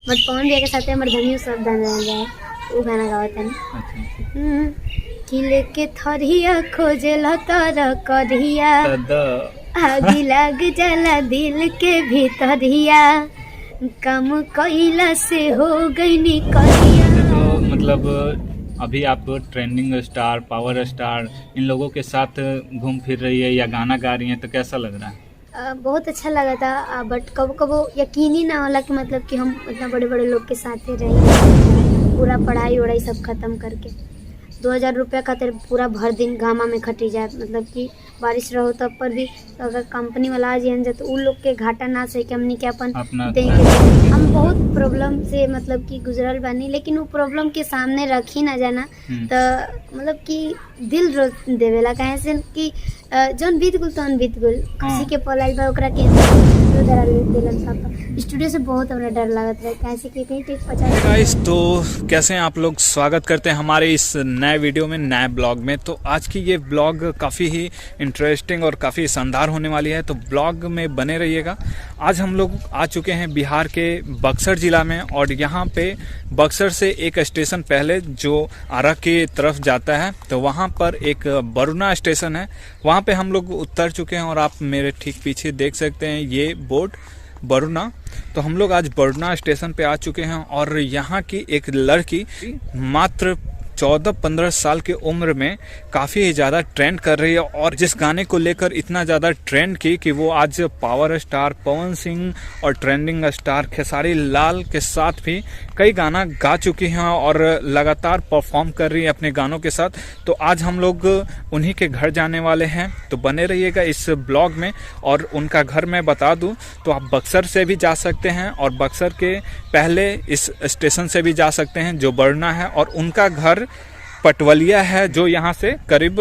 बट पवन भैया के साथ हमारे धनी सब गाना जाए वो गाना गावत है कि लेके थरिया खोजेला तारा करिया आगी लग जाला दिल के भीतरिया कम कइला से हो गई नी करिया। तो मतलब अभी आप ट्रेंडिंग स्टार, पावर स्टार, इन लोगों के साथ घूम फिर रही है या गाना गा रही हैं, तो कैसा लग रहा है? बहुत अच्छा लगा था, बट कबो कबो यकीन ही ना होला कि मतलब कि हम इतना बड़े बड़े लोग के साथ ही रहे, पूरा पढ़ाई वढ़ाई सब खत्म करके 2000 रुपया खातिर पूरा भर दिन गामा में खटी जाए, मतलब कि बारिश रहो तब पर भी तो अगर कंपनी वाला आ जाए तो उन लोग के घाटा ना सही कि हमने के अपन देंगे। हम बहुत प्रॉब्लम से मतलब कि गुजरल बानी, लेकिन वो प्रॉब्लम के सामने रखी ना जाना तो मतलब कि दिल रो देवेला कहे से कि जौन बीत गुल तौन बीत गुल, किसी के पलाइल बा ओकरा के स्टूडियो से बहुत हमरा डर लागत रहे कैसे कि कहीं टिक पचा। गाइस, तो कैसे हैं आप लोग? स्वागत करते हैं हमारे इस नए वीडियो में, नए ब्लॉग में। तो आज की ये ब्लॉग काफ़ी ही इंटरेस्टिंग और काफ़ी शानदार होने वाली है, तो ब्लॉग में बने रहिएगा। आज हम लोग आ चुके हैं बिहार के बक्सर ज़िला में, और यहाँ पे बक्सर से एक स्टेशन पहले जो आरा की तरफ जाता है, तो वहाँ पर एक बरुना स्टेशन है, वहाँ पे हम लोग उतर चुके हैं। और आप मेरे ठीक पीछे देख सकते हैं ये बोर्ड बरुना। तो हम लोग आज बरुना स्टेशन पे आ चुके हैं, और यहाँ की एक लड़की मात्र 14-15 साल की उम्र में काफ़ी ज़्यादा ट्रेंड कर रही है, और जिस गाने को लेकर इतना ज़्यादा ट्रेंड की कि वो आज पावर स्टार पवन सिंह और ट्रेंडिंग स्टार खेसारी लाल के साथ भी कई गाना गा चुकी हैं और लगातार परफॉर्म कर रही है अपने गानों के साथ। तो आज हम लोग उन्हीं के घर जाने वाले हैं, तो बने रहिएगा इस ब्लॉग में। और उनका घर मैं बता दूं तो आप बक्सर से भी जा सकते हैं, और बक्सर के पहले इस स्टेशन से भी जा सकते हैं जो बरुना है, और उनका घर पटवलिया है जो यहाँ से करीब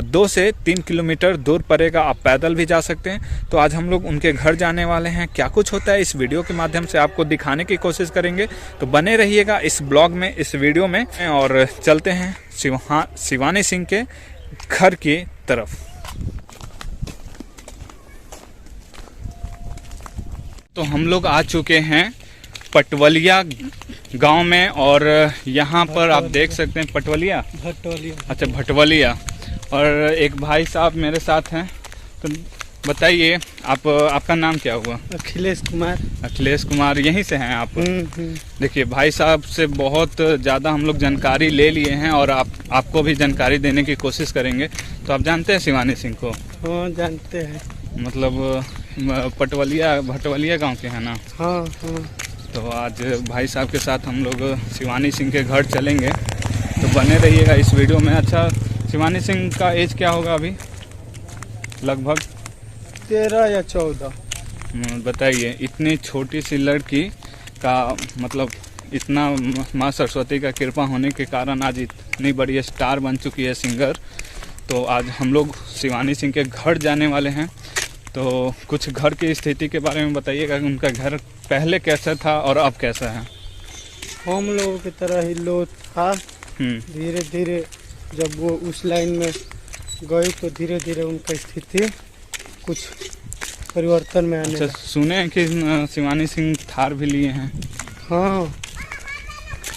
2 से 3 किलोमीटर दूर पड़ेगा। आप पैदल भी जा सकते हैं। तो आज हम लोग उनके घर जाने वाले हैं, क्या कुछ होता है इस वीडियो के माध्यम से आपको दिखाने की कोशिश करेंगे। तो बने रहिएगा इस ब्लॉग में, इस वीडियो में, और चलते हैं शिवानी सिंह के घर की तरफ। तो हम लोग आ चुके हैं पटवलिया गांव में, और यहाँ पर आप देख सकते हैं भटवलिया, अच्छा भटवलिया। और एक भाई साहब मेरे साथ हैं, तो बताइए आपका नाम क्या हुआ? अखिलेश कुमार। अखिलेश कुमार, यहीं से हैं आप? देखिए भाई साहब से बहुत ज़्यादा हम लोग जानकारी ले लिए हैं, और आपको भी जानकारी देने की कोशिश करेंगे। तो आप जानते हैं शिवानी सिंह को? हाँ जानते हैं। मतलब भटवलिया गांव के हैं ना? हाँ हाँ। तो आज भाई साहब के साथ हम लोग शिवानी सिंह के घर चलेंगे, तो बने रहिएगा इस वीडियो में। अच्छा, शिवानी सिंह का एज क्या होगा अभी? लगभग 13 या 14। बताइए, इतनी छोटी सी लड़की का मतलब इतना माँ सरस्वती का कृपा होने के कारण आज इतनी बड़ी स्टार बन चुकी है, सिंगर। तो आज हम लोग शिवानी सिंह के घर जाने वाले हैं। तो कुछ घर की स्थिति के बारे में बताइएगा, उनका घर पहले कैसा था और अब कैसा है? हम लोगों की तरह ही लो था। धीरे धीरे जब वो उस लाइन में गई तो धीरे धीरे उनका स्थिति कुछ परिवर्तन में आने। अच्छा, सुने हैं कि शिवानी सिंह थार भी लिए हैं? हाँ।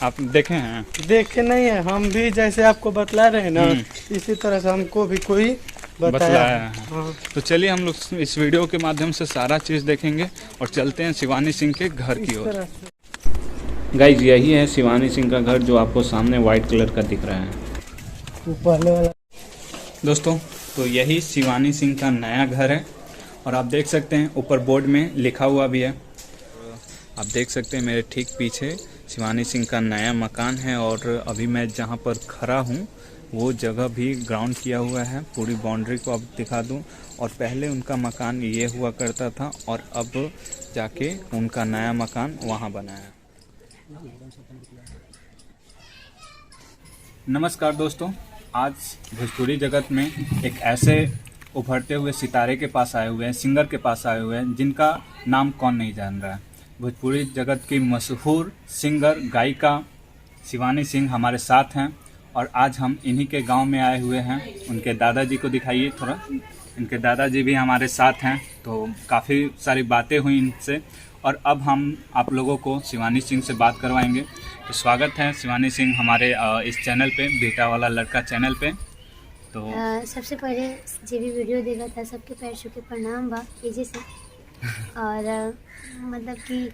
आप देखे हैं? देखे नहीं है, हम भी जैसे आपको बतला रहे हैं ना, इसी तरह से हमको भी कोई बताया है। हाँ। तो चलिए हम लोग इस वीडियो के माध्यम से सारा चीज़ देखेंगे और चलते हैं शिवानी सिंह के घर की ओर। गाइस, यही है शिवानी सिंह का घर जो आपको सामने वाइट कलर का दिख रहा है। पहले वाला दोस्तों, तो यही शिवानी सिंह का नया घर है, और आप देख सकते हैं ऊपर बोर्ड में लिखा हुआ भी है। आप देख सकते हैं मेरे ठीक पीछे शिवानी सिंह का नया मकान है, और अभी मैं जहाँ पर खड़ा हूँ वो जगह भी ग्राउंड किया हुआ है। पूरी बाउंड्री को अब दिखा दूं, और पहले उनका मकान ये हुआ करता था, और अब जाके उनका नया मकान वहाँ बना है। नमस्कार दोस्तों, आज भोजपुरी जगत में एक ऐसे उभरते हुए सितारे के पास आए हुए हैं, सिंगर के पास आए हुए हैं जिनका नाम कौन नहीं जान रहा है। भोजपुरी जगत की मशहूर सिंगर गायिका शिवानी सिंह हमारे साथ हैं, और आज हम इन्हीं के गांव में आए हुए हैं। उनके दादाजी को दिखाइए थोड़ा। इनके दादाजी भी हमारे साथ हैं, तो काफ़ी सारी बातें हुई इनसे, और अब हम आप लोगों को शिवानी सिंह से बात करवाएंगे। तो स्वागत है शिवानी सिंह हमारे इस चैनल पे, बेटा वाला लड़का चैनल पे। तो सबसे पहले जो भी वीडियो देखा था सबके पैर छू के प्रणाम बा एजे से। और मतलब कि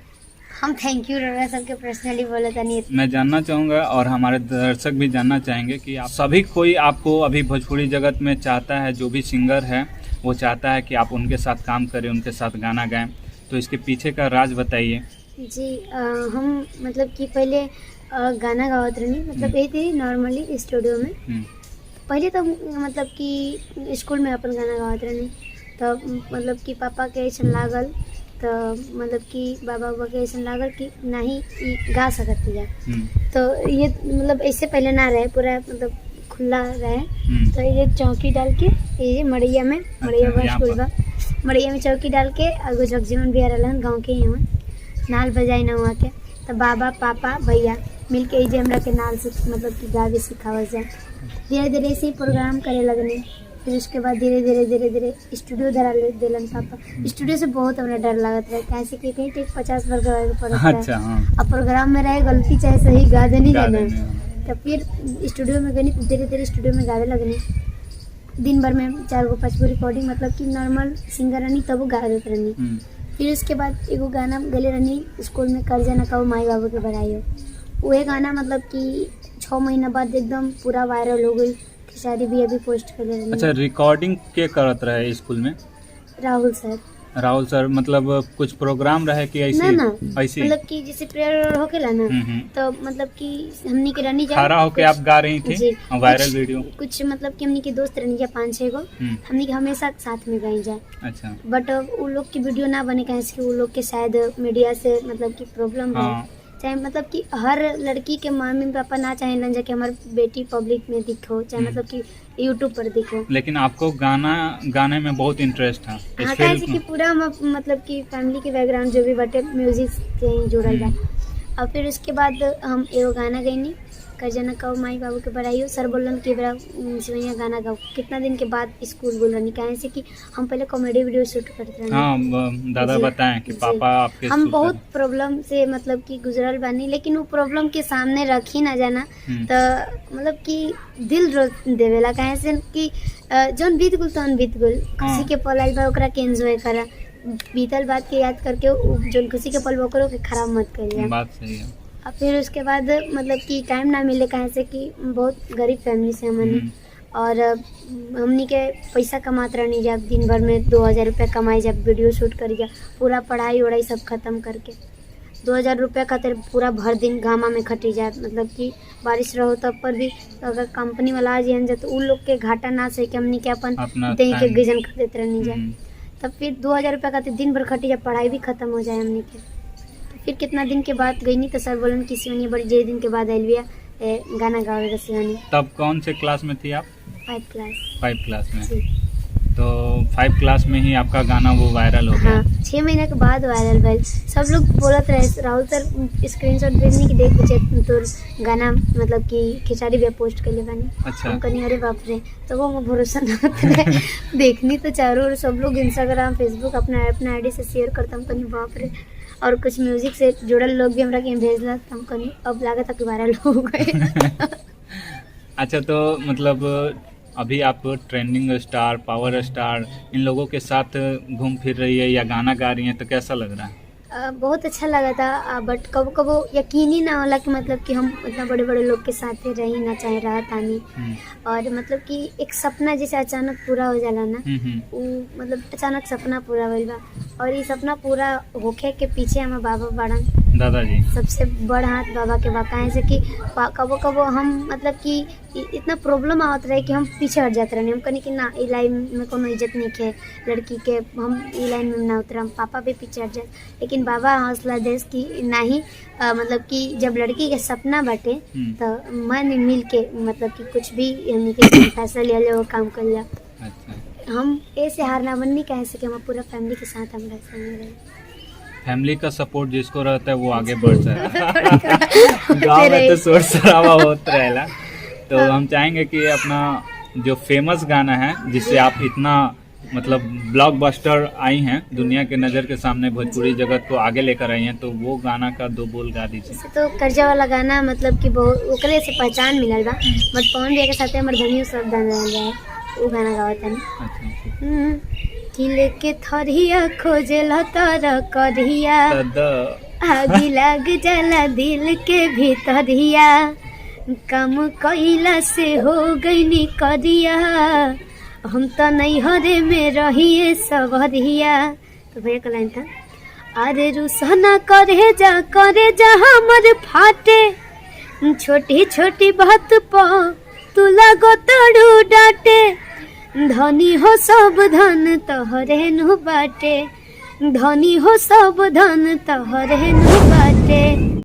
हम थैंक यू रहा सबके पर्सनली बोला था नहीं। मैं जानना चाहूँगा और हमारे दर्शक भी जानना चाहेंगे कि आप सभी कोई आपको अभी भोजपुरी जगत में चाहता है, जो भी सिंगर है वो चाहता है कि आप उनके साथ काम करें, उनके साथ गाना गाएं, तो इसके पीछे का राज बताइए। जी हम मतलब कि पहले गाना गावत रही, मतलब यही थी नॉर्मली स्टूडियो में। पहले तो मतलब कि स्कूल में अपन गाना गावत रही, तो मतलब कि पापा के ऐसा लागल, तो मतलब कि बाबा के ऐसा लागल कि नहीं गा सकती है। तो ये मतलब ऐसे पहले ना रहे, पूरा मतलब खुला रहे। तो ये चौकी डाल के ये मड़ैया में, मड़ैया बा स्कूल बा, मड़ैया में चौकी डाल के अगो जगजीवन भी रहलन गाँव के, यहाँ नाल बजाई ना हुआ के। तो बाबा पापा भैया मिल के जे हमरा के नाल से मतलब कि गावे सिखावल जाए। धीरे धीरे ऐसे ही प्रोग्राम करे लगने। फिर उसके बाद धीरे धीरे स्टूडियो धरा दिलन पापा। स्टूडियो से बहुत हमरा डर लागत रहे, कैसे कि कहीं टेक 50 बार गवाए पड़ता है। अच्छा, हाँ। अब प्रोग्राम में रहे गलती चाहे सही गा देनी जाने। तो फिर स्टूडियो में गई, धीरे धीरे स्टूडियो में गावे लगने। दिन भर में 4 गो 5 गो रिकॉर्डिंग, मतलब कि नॉर्मल सिंगर रहनी तब गा देते रहनी। फिर उसके बाद एगो गाना गले रहनी स्कूल में, कर जाना कहो माई बाबू के बधाई हो। वही गाना मतलब कि 6 महीना बाद एकदम पूरा वायरल हो गई। शादी भी अभी पोस्ट कर रही। अच्छा, रिकॉर्डिंग के करत रहे स्कूल में? राहुल सर। राहुल सर मतलब कुछ प्रोग्राम रहे कि ऐसे? ना ऐसे मतलब कि जैसे प्रेयर होकेला ना, तो मतलब कि हमनी के रहनी खड़ा होके आप गा रही थी वायरल वीडियो कुछ, मतलब कि हमनी के दोस्त रहनी जा 5-6 गो, हमनी के हमेशा साथ में गाई जाए। अच्छा। बट वो लोग की वीडियो ना बने कैसे कि वो लोग के शायद मीडिया से मतलब कि प्रॉब्लम है। चाहे मतलब कि हर लड़की के मम्मी पापा ना चाहें कि हमारी बेटी पब्लिक में दिखो, चाहे मतलब कि यूट्यूब पर दिखो। लेकिन आपको गाने में बहुत इंटरेस्ट था। हाँ, कैसे कि पूरा मतलब कि फैमिली के बैकग्राउंड जो भी बटे म्यूजिक से जुड़ल बा। और फिर उसके बाद हम एगो गाना गईनी, कर जाना कहो माई बाबू के बधाई हो। सर बोलन कि बड़ा शिवैया गाना गाओ। कितना दिन के बाद स्कूल बोल रही, कहे से कि हम पहले कॉमेडी वीडियो शूट करते रहे। हाँ, दादा बताएं कि पापा आपके हम बहुत प्रॉब्लम से मतलब कि गुजरल बानी, लेकिन वो प्रॉब्लम के सामने रखी ना जाना तो मतलब कि दिल रो देवेला, कहे से कि जौन बीत गुल तौन बीत गुल। खुशी के पल आइल बा ओकरा के एंजॉय करा, बीतल बात के याद करके जौन खुशी के पल ओकरो के खराब मत करिए। बात सही है। और फिर उसके बाद मतलब कि टाइम ना मिले, कहे से कि बहुत गरीब फैमिली से हमने, और हमनी के पैसा कमात रहनी जब दिन भर में 2000 रुपया कमाई, जब वीडियो शूट करिए पूरा पढ़ाई वढ़ाई सब खत्म करके 2000 रुपया खातिर पूरा भर दिन गामा में खटी जाए। मतलब कि बारिश रहो तब पर भी अगर कंपनी वाला आ जाए तो उन लोग के घाटा ना सही के हमनी के अपन दही के गिजन खरीदते रहनी जाए। तब फिर 2000 रुपया खातिर दिन भर खटी जाए, पढ़ाई भी खत्म हो जाए हमनी के। फिर कितना दिन के बाद गई नहीं तो सर बोलन कि शिवानी बड़ी जे दिन के बाद आयल बिया गाना गावे शिवानी। तब कौन से क्लास में थी आप? 5 क्लास में। तो 5 क्लास में ही आपका गाना वो वायरल हो गया? हाँ, 6 महीने के बाद वायरल भइल। सब लोग बोलत रहे, राहुल सर स्क्रीनशॉट भेजनी कि देख कुछ तो गाना मतलब कि खिचड़ी भी पोस्ट कर ले बानी। अच्छा। हम कनी अरे बाप रे, तो वो भरोसा ना रहे। देखनी तो चारों ओर सब लोग इंस्टाग्राम फेसबुक अपना आईडी से शेयर करता, हम कनी बाप रे। और कुछ म्यूजिक से जुड़ल लोग भी हमरा के भेजला, हम कनी अब लागत कि वायरल हो गए। अच्छा, तो मतलब अभी आप ट्रेंडिंग स्टार, पावर स्टार, इन लोगों के साथ घूम फिर रही है या गाना गा रही हैं, तो कैसा लग रहा है? बहुत अच्छा लगा था, बट कबो कबो यकीन ही ना होला कि मतलब कि हम इतना बड़े बड़े लोग के साथ रही ना चाहे रहा तानी। और मतलब कि एक सपना जैसे अचानक पूरा हो जाला ना, वो मतलब अचानक सपना पूरा होइल बा। और ये सपना पूरा होखे के पीछे हमारे बाबा बाड़न, दादाजी सबसे बड़ हाथ बाबा के बा। काहे से कि कबो कबो हम मतलब कि इतना प्रॉब्लम आवत रहे कि हम पीछे हट जाते रहे। हम कहनी कि ना, ई लाइन में कोनो इज्जत नहीं है लड़की के, हम ई लाइन में ना उतरम, पापा भी पीछे हट जाए। लेकिन बाबा हौसला देश की नहीं, मतलब कि जब लड़की के सपना बाटे तो मन मिल के मतलब कि कुछ भी हमने के फैसला लिया ले वो काम कर लिया। अच्छा। हम ऐसे हार ना बननी, कह सके हम पूरा फैमिली के साथ हम रहे। फैमिली का सपोर्ट जिसको रहता है वो आगे बढ़ जाता है। गाँव में तो शोर शराबा होता रहेगा। तो हम चाहेंगे कि अपना जो फेमस गाना है जिससे आप इतना मतलब ब्लॉकबस्टर आई हैं, दुनिया के नज़र के सामने भोजपुरी जगत को आगे लेकर आई हैं, तो वो गाना का 2 बोल गा दीजिए। जैसे तो कर्जा वाला गाना मतलब कि बहुत ओकरे से पहचान मिलल बा, बट पवन भैया के साथे हमर धनियो सब गाना रहल है, वो गाना गावत है। अच्छा, कि लेके थरिया खोजेला तारा करिया, आगी लग जाला दिल के भीतरिया, काम कइला से हो गईनी करिया, हम तो नैहरे में रहिए सवरिया। तो भैया का लाइन था, अरे रुसना करे जा हमर फाटे, छोटी छोटी बात पर तू लगो तड़ू डांटे, धनी हो सब धन तोहरे नु बाटे, धनी हो सब धन तोहरे नु बाटे।